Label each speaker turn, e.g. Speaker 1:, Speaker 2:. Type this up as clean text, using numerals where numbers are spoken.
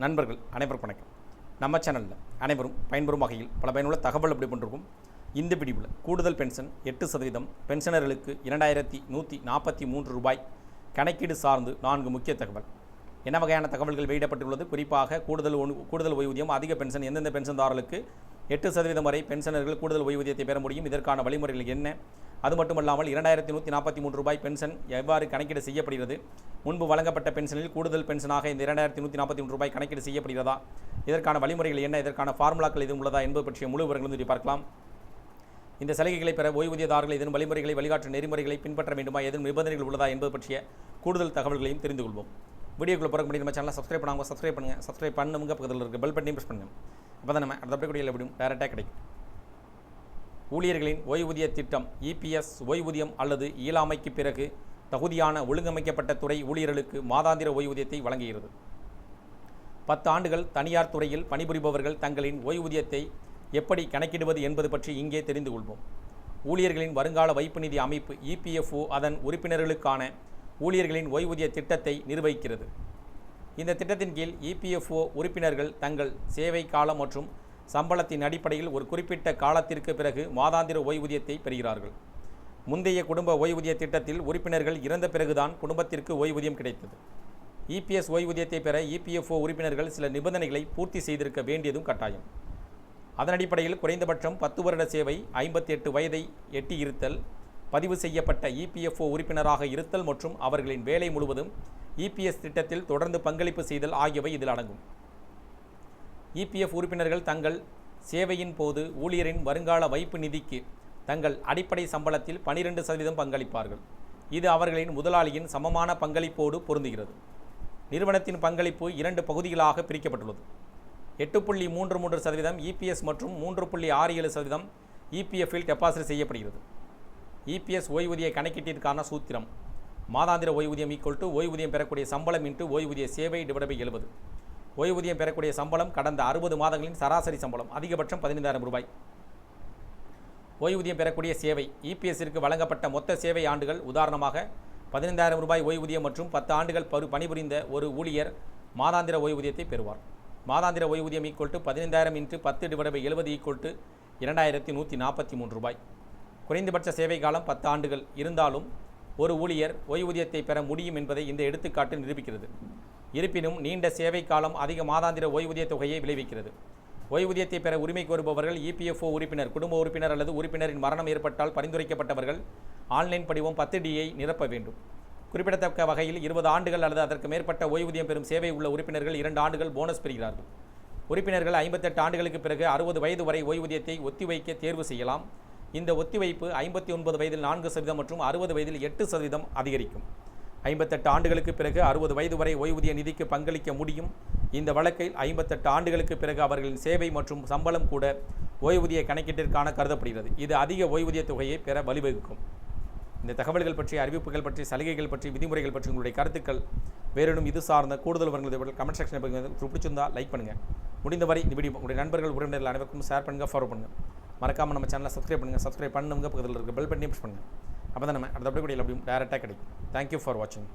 Speaker 1: நண்பர்கள் அனைவருக்கும் வணக்கம். நம்ம சேனலில் அனைவரும் பயன்பெறும் வகையில் பல பயனுள்ள தகவல் எப்படி பண்ணிருக்கும். இந்த பிடிவில் கூடுதல் பென்ஷன் 8% பென்ஷனர்களுக்கு 2143 ரூபாய் கணக்கீடு சார்ந்து 4 முக்கிய தகவல். என்ன வகையான தகவல்கள் வெளியிடப்பட்டுள்ளது? குறிப்பாக கூடுதல் ஓய்வூதியம், அதிக பென்ஷன் எந்தெந்த பென்ஷன்தாரர்களுக்கு 8% வரை பென்ஷனர்கள் கூடுதல் ஓய்வூதியத்தை பெற முடியும், இதற்கான வழிமுறைகள் என்ன? அது மட்டுமல்லாமல் 2143 ரூபாய் பென்ஷன் எவ்வாறு கணக்கீடு செய்யப்படுகிறது? முன்பு வழங்கப்பட்ட பென்ஷனில் கூடுதல் பென்ஷனாக இந்த 2143 ரூபாய் கணக்கீடு செய்யப்படுகிறதா? இதற்கான வழிமுறைகள் என்ன? இதற்கான ஃபார்முலாக்கள் எதுவும் உள்ளதா என்பது பற்றிய முழு விவரங்களும் பார்க்கலாம். இந்த சலுகைகளை பெற ஓய்வூதியதாரர்கள் இதன் வழிமுறைகளை வழிகாட்டு நெறிமுறைகளை பின்பற்ற வேண்டுமா, எதுவும் நிபந்தனைகள் உள்ளதா என்பது பற்றிய கூடுதல் தகவல்களையும் தெரிந்து கொள்வோம். வீடியோக்குள்ள போகிற முடியும் நம்ம சேனலை சப்ஸ்கிரைப் பண்ணுவாங்க, சப்ஸ்கிரைப் பண்ணுங்க, பக்கத்தில் இருக்க பெல் பட்டனையும் ப்ரெஸ் பண்ணுங்க. அப்போ தான் நம்ம அடுத்த கூடிய எப்படியும் டேரெக்டாக கிடைக்கும். ஊழியர்களின் ஓய்வூதிய திட்டம் இபிஎஸ் ஓய்வூதியம் அல்லது இயலாமைக்கு பிறகு தகுதியான ஒழுங்கமைக்கப்பட்ட துறை ஊழியர்களுக்கு மாதாந்திர ஓய்வூதியத்தை வழங்குகிறது. 10 ஆண்டுகள் தனியார் துறையில் பணிபுரிபவர்கள் தங்களின் ஓய்வூதியத்தை எப்படி கணக்கிடுவது என்பது பற்றி இங்கே தெரிந்து கொள்வோம். ஊழியர்களின் வருங்கால வைப்பு நிதி அமைப்பு இபிஎஃப்ஓ அதன் உறுப்பினர்களுக்கான ஊழியர்களின் ஓய்வூதிய திட்டத்தை நிர்வகிக்கிறது. இந்த திட்டத்தின் கீழ் இபிஎஃப்ஓ உறுப்பினர்கள் தங்கள் சேவை காலம் மற்றும் சம்பளத்தின் அடிப்படையில் ஒரு குறிப்பிட்ட காலத்திற்கு பிறகு மாதாந்திர ஓய்வூதியத்தை பெறுகிறார்கள். முந்தைய குடும்ப ஓய்வூதிய திட்டத்தில் உறுப்பினர்கள் இறந்த பிறகுதான் குடும்பத்திற்கு ஓய்வூதியம் கிடைத்தது. இபிஎஸ் ஓய்வூதியத்தை பெற இபிஎஃப்ஓ உறுப்பினர்கள் சில நிபந்தனைகளை பூர்த்தி செய்திருக்க வேண்டியதும் கட்டாயம். அதன் அடிப்படையில் குறைந்தபட்சம் 10 வருட சேவை, 58 வயதை எட்டி இருத்தல், பதிவு செய்யப்பட்ட இபிஎஃப்ஓ உறுப்பினராக இருத்தல் மற்றும் அவர்களின் வேலை முழுவதும் இபிஎஸ் திட்டத்தில் தொடர்ந்து பங்களிப்பு செய்தல் ஆகியவை இதில் அடங்கும். இபிஎஃப் உறுப்பினர்கள் தங்கள் சேவையின் போது ஊழியரின் வருங்கால வைப்பு நிதிக்கு தங்கள் அடிப்படை சம்பளத்தில் 12% பங்களிப்பார்கள். இது அவர்களின் முதலாளியின் சமமான பங்களிப்போடு பொருந்துகிறது. நிறுவனத்தின் பங்களிப்பு 2 பகுதிகளாக பிரிக்கப்பட்டுள்ளது. 8.33% இபிஎஸ் மற்றும் 3.67% இபிஎஃப்பில் டெபாசிட் செய்யப்படுகிறது. இபிஎஸ் ஓய்வூதிய கணக்கீட்டிற்கான சூத்திரம்: மாதாந்திர ஓய்வூதியம் ஓய்வூதியம் பெறக்கூடிய சம்பளம் ஓய்வூதிய சேவை / 70. ஓய்வூதியம் பெறக்கூடிய சம்பளம் கடந்த 60 மாதங்களின் சராசரி சம்பளம், அதிகபட்சம் 15,000 ரூபாய். ஓய்வூதியம் பெறக்கூடிய சேவை: இபிஎஸ்ஸிற்கு வழங்கப்பட்ட மொத்த சேவை ஆண்டுகள். உதாரணமாக 15,000 ரூபாய் ஓய்வூதியம் மற்றும் 10 ஆண்டுகள் பணிபுரிந்த ஒரு ஊழியர் மாதாந்திர ஓய்வூதியத்தை பெறுவார். மாதாந்திர ஓய்வூதியம் 15,000 × 10 / 70 2143 ரூபாய். குறைந்தபட்ச சேவை காலம் 10 ஆண்டுகள் இருந்தாலும் ஒரு ஊழியர் ஓய்வூதியத்தை பெற முடியும் என்பதை இந்த எடுத்துக்காட்டு நிரூபிக்கிறது. இருப்பினும் நீண்ட சேவை காலம் அதிக மாதாந்திர ஓய்வூதிய தொகையை விளைவிக்கிறது. ஓய்வூதியத்தை பெற உரிமை கோருபவர்கள் இபிஎஃப்ஓ உறுப்பினர், குடும்ப உறுப்பினர் அல்லது உறுப்பினரின் மரணம் ஏற்பட்டால் பரிந்துரைக்கப்பட்டவர்கள் ஆன்லைன் படிவம் 10Dயை நிரப்ப வேண்டும். குறிப்பிடத்தக்க வகையில் 20 ஆண்டுகள் அல்லது அதற்கு மேற்பட்ட ஓய்வூதியம் பெறும் சேவை உள்ள உறுப்பினர்கள் 2 ஆண்டுகள் போனஸ் பெறுகிறார்கள். உறுப்பினர்கள் 58 ஆண்டுகளுக்கு பிறகு 60 வயது வரை ஓய்வூதியத்தை ஒத்திவைக்க தேர்வு செய்யலாம். இந்த ஒத்திவைப்பு 59 வயதில் 4% மற்றும் 60 வயதில் 8% அதிகரிக்கும். 58 ஆண்டுகளுக்கு பிறகு 60 வயது வரை ஓய்வூதிய நிதிக்கு பங்களிக்க முடியும். இந்த வழக்கில் 58 ஆண்டுகளுக்கு பிறகு அவர்களின் சேவை மற்றும் சம்பளம் கூட ஓய்வூதிய கணக்கீட்டிற்கான கருதப்படுகிறது. இது அதிக ஓய்வூதிய தொகையை பெற வழிவகுக்கும். இந்த தகவல்கள் பற்றி, அறிவிப்புகள் பற்றி, சலுகைகள் பற்றி, விதிமுறைகள் பற்றி உங்களுடைய கருத்துக்கள் வேறேனும் இது சார்ந்த கூடுதல் விவரங்கள் கமெண்ட் செக்ஷனில் பிடிச்சிருந்தா லைக் பண்ணுங்கள். முடிந்தவரை இந்த வீடியோ உங்களுடைய நண்பர்கள், உறவினர்கள் அனைவருக்கும் ஷேர் பண்ணுங்கள், ஃபாலோ பண்ணுங்கள். மறக்காமல் நம்ம சேனலை சப்ஸ்கிரைப் பண்ணுங்கள், பக்கத்தில் இருக்க பெல் பட்டனையும் ப்ரெஸ் பண்ணுங்கள். அப்போ தான் நம்ம அடுத்த வீடியோவில் அப்படியும் டேரெக்டாக கிடைக்கும். தேங்க்யூ ஃபார் வாட்சிங்.